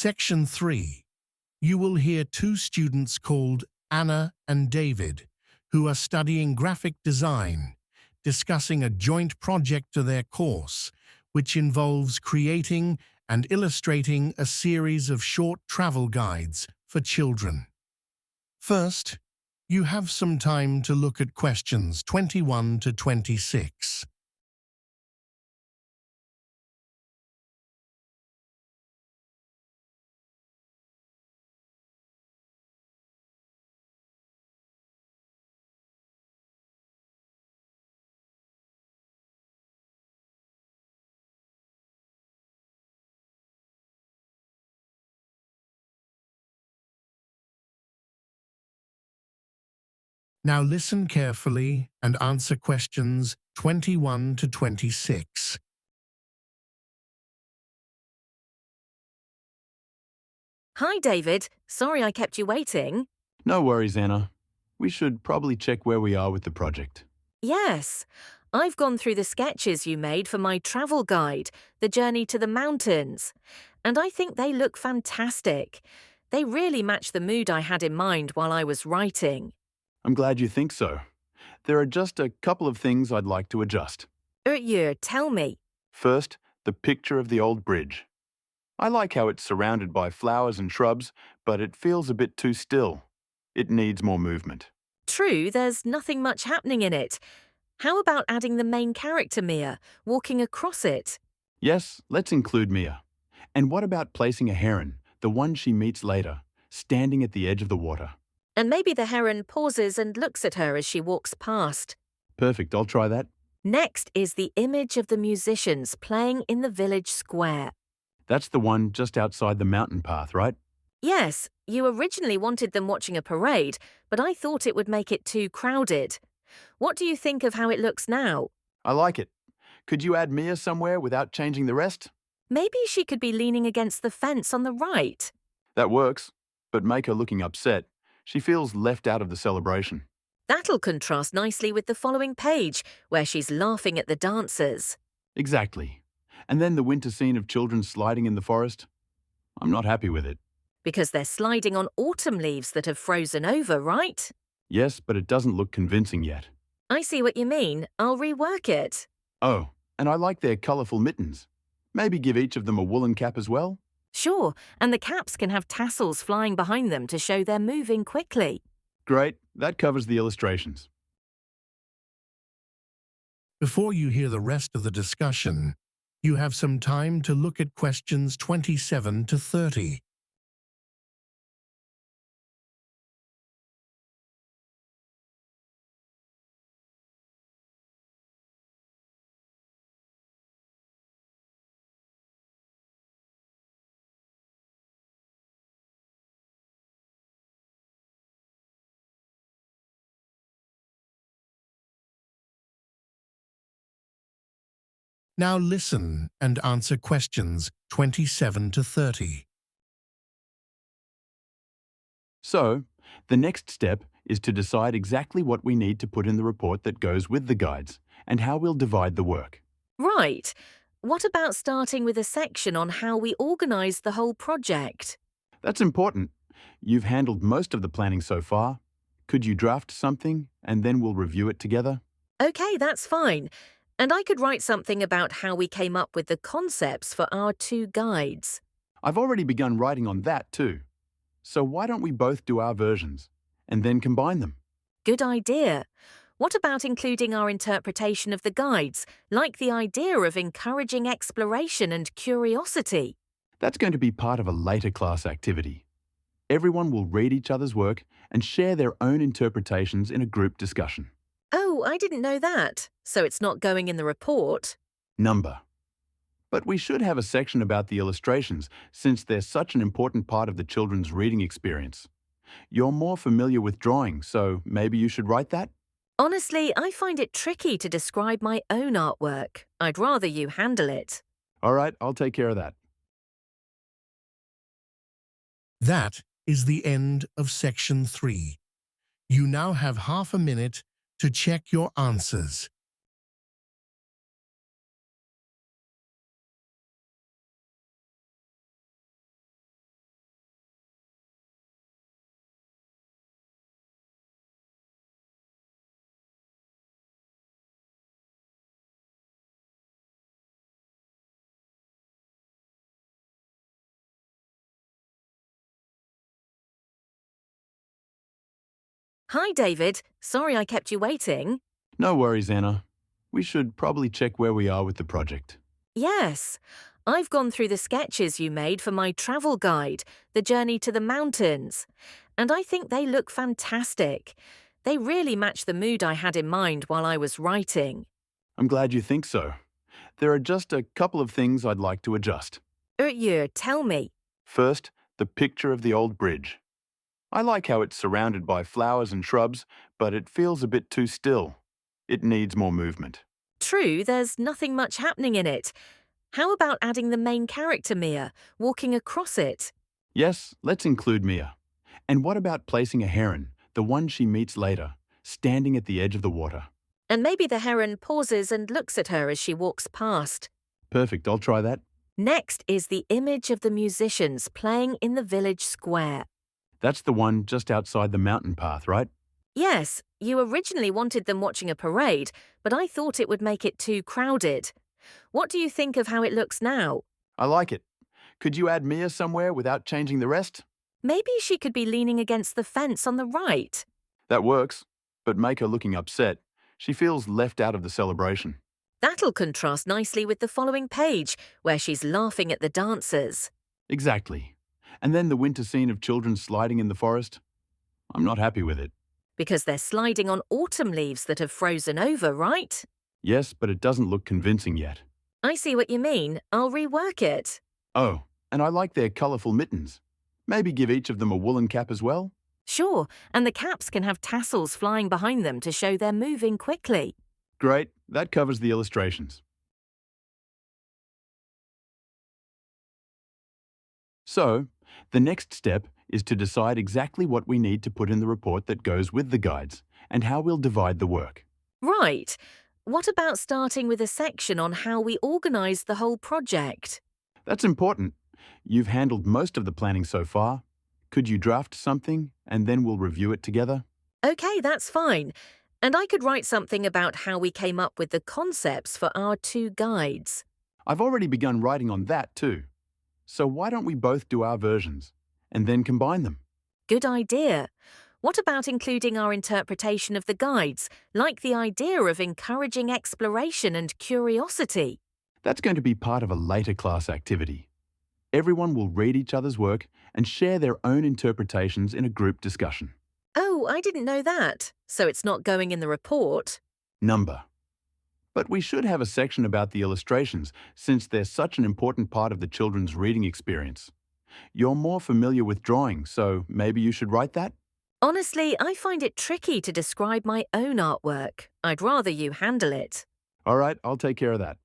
Section 3. You will hear two students called Anna and David, who are studying graphic design, discussing a joint project to their course, which involves creating and illustrating a series of short travel guides for children. First, you have some time to look at questions 21 to 26. Now listen carefully and answer questions 21 to 26. Hi, David. Sorry I kept you waiting. No worries, Anna. We should probably check where we are with the project. Yes, I've gone through the sketches you made for my travel guide, The Journey to the Mountains, and I think they look fantastic. They really match the mood I had in mind while I was writing. I'm glad you think so. There are just a couple of things I'd like to adjust. Tell me. First, the picture of the old bridge. I like how it's surrounded by flowers and shrubs, but it feels a bit too still. It needs more movement. True, there's nothing much happening in it. How about adding the main character, Mia, walking across it? Yes, let's include Mia. And what about placing a heron, the one she meets later, standing at the edge of the water? And maybe the heron pauses and looks at her as she walks past. Perfect, I'll try that. Next is the image of the musicians playing in the village square. That's the one just outside the mountain path, right? Yes, you originally wanted them watching a parade, but I thought it would make it too crowded. What do you think of how it looks now? I like it. Could you add Mia somewhere without changing the rest? Maybe she could be leaning against the fence on the right. That works, but make her looking upset. She feels left out of the celebration. That'll contrast nicely with the following page, where she's laughing at the dancers. Exactly. And then the winter scene of children sliding in the forest. I'm not happy with it. Because they're sliding on autumn leaves that have frozen over, right? Yes, but it doesn't look convincing yet. I see what you mean. I'll rework it. Oh, and I like their colourful mittens. Maybe give each of them a woolen cap as well? Sure, and the caps can have tassels flying behind them to show they're moving quickly. Great, that covers the illustrations. Before you hear the rest of the discussion, you have some time to look at questions 27 to 30. Now listen and answer questions 27 to 30. So, the next step is to decide exactly what we need to put in the report that goes with the guides and how we'll divide the work. Right. What about starting with a section on how we organise the whole project? That's important. You've handled most of the planning so far. Could you draft something and then we'll review it together? Okay, that's fine. And I could write something about how we came up with the concepts for our two guides. I've already begun writing on that too. So why don't we both do our versions and then combine them? Good idea. What about including our interpretation of the guides, like the idea of encouraging exploration and curiosity? That's going to be part of a later class activity. Everyone will read each other's work and share their own interpretations in a group discussion. Oh, I didn't know that. So it's not going in the report? Number. But we should have a section about the illustrations since they're such an important part of the children's reading experience. You're more familiar with drawing, so maybe you should write that? Honestly, I find it tricky to describe my own artwork. I'd rather you handle it. All right, I'll take care of that. That is the end of Section 3. You now have half a minute to check your answers. Hi, David. Sorry I kept you waiting. No worries, Anna. We should probably check where we are with the project. Yes, I've gone through the sketches you made for my travel guide, The Journey to the Mountains, and I think they look fantastic. They really match the mood I had in mind while I was writing. I'm glad you think so. There are just a couple of things I'd like to adjust. Tell me. First, the picture of the old bridge. I like how it's surrounded by flowers and shrubs, but it feels a bit too still. It needs more movement. True, there's nothing much happening in it. How about adding the main character, Mia, walking across it? Yes, let's include Mia. And what about placing a heron, the one she meets later, standing at the edge of the water? And maybe the heron pauses and looks at her as she walks past. Perfect, I'll try that. Next is the image of the musicians playing in the village square. That's the one just outside the mountain path, right? Yes, you originally wanted them watching a parade, but I thought it would make it too crowded. What do you think of how it looks now? I like it. Could you add Mia somewhere without changing the rest? Maybe she could be leaning against the fence on the right. That works, but make her looking upset. She feels left out of the celebration. That'll contrast nicely with the following page, where she's laughing at the dancers. Exactly. And then the winter scene of children sliding in the forest? I'm not happy with it. Because they're sliding on autumn leaves that have frozen over, right? Yes, but it doesn't look convincing yet. I see what you mean. I'll rework it. Oh, and I like their colourful mittens. Maybe give each of them a woolen cap as well? Sure, and the caps can have tassels flying behind them to show they're moving quickly. Great, that covers the illustrations. So, the next step is to decide exactly what we need to put in the report that goes with the guides and how we'll divide the work. Right. What about starting with a section on how we organise the whole project? That's important. You've handled most of the planning so far. Could you draft something and then we'll review it together? Okay, that's fine. And I could write something about how we came up with the concepts for our two guides. I've already begun writing on that too. So why don't we both do our versions and then combine them? Good idea. What about including our interpretation of the guides, like the idea of encouraging exploration and curiosity? That's going to be part of a later class activity. Everyone will read each other's work and share their own interpretations in a group discussion. Oh, I didn't know that. So it's not going in the report. Number. But we should have a section about the illustrations since they're such an important part of the children's reading experience. You're more familiar with drawing, so maybe you should write that? Honestly, I find it tricky to describe my own artwork. I'd rather you handle it. All right, I'll take care of that.